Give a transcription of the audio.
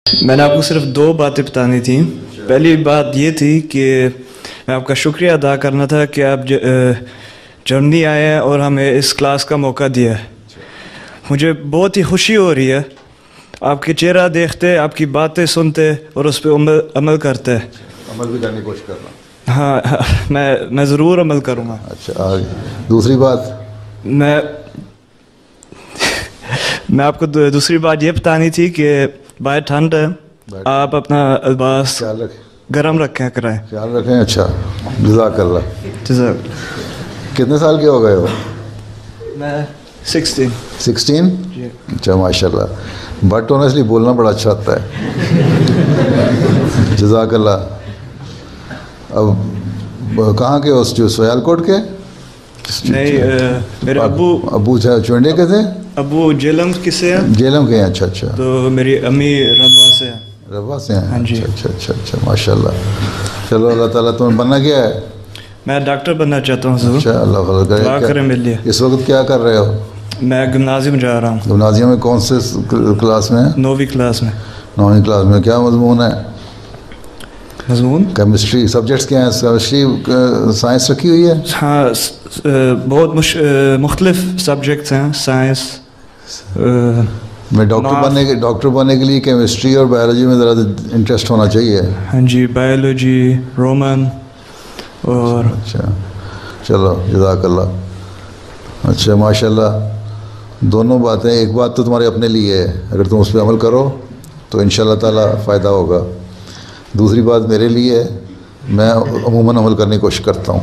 मैंने आपको सिर्फ 2 बातें बतानी थी। पहली बात ये थी कि मैं आपका शुक्रिया अदा करना था कि आप जर्मनी आए हैं और हमें इस क्लास का मौका दिया है। मुझे बहुत ही खुशी हो रही है आपके चेहरा देखते, आपकी बातें सुनते और उस पर अमल करते। अमल भी करने की कोशिश कर रहा हूँ। हाँ, मैं ज़रूर अमल करूँगा। अच्छा, आगे दूसरी बात मैं आपको दूसरी बात ये बतानी थी कि बाहर ठंड है, आप अपना लिबास गर्म रखें कराएं। ख्याल रखें। अच्छा, जज़ाकल्लाह। कितने साल के हो गए हो? मैं 16। 16? अच्छा, माशाल्लाह। बट ऑनेस्टली बोलना बड़ा अच्छा आता है। जज़ाकल्लाह। अब कहाँ के हो? जो सियालकोट के? नहीं, मेरे अबू चुंडे के थे? अबू जेलम किसे हैं? जेलम के हैं। अच्छा अच्छा। तो मेरी अम्मी रबवा से हैं। रबवा से हैं? हाँ जी। अच्छा अच्छा अच्छा, माशाल्लाह। चलो, अल्लाह ताला तुम्हें बनना क्या है? मैं डॉक्टर बनना चाहता हूँ। अच्छा, अल्लाह खैर दुआ करें मिल लिया। इस वक्त क्या कर रहे हो? मैं गिमनाजियम जा रहा हूँ। गिमनाजियम में कौन से क्लास में? 9वीं क्लास में। 9वीं क्लास में। क्या मजमून है? मजमून केमिस्ट्री। सब्जेक्ट्स क्या हैं? केमिस्ट्री, साइंस रखी हुई है? हाँ, बहुत मुख्तलिफ सब्जेक्ट्स हैं। साइंस मैं डॉक्टर बनने के लिए केमिस्ट्री और बायोलॉजी में ज़रा इंटरेस्ट होना चाहिए। हाँ जी, बायोलॉजी, रोमन और अच्छा, चलो, जज़ाकल्लाह। अच्छा, माशाल्लाह। दोनों बातें, एक बात तो तुम्हारे अपने लिए है, अगर तुम उस पर अमल करो तो इंशाल्लाह ताला फ़ायदा होगा। दूसरी बात मेरे लिए है, मैं अमूमन अमल करने की कोशिश करता हूँ।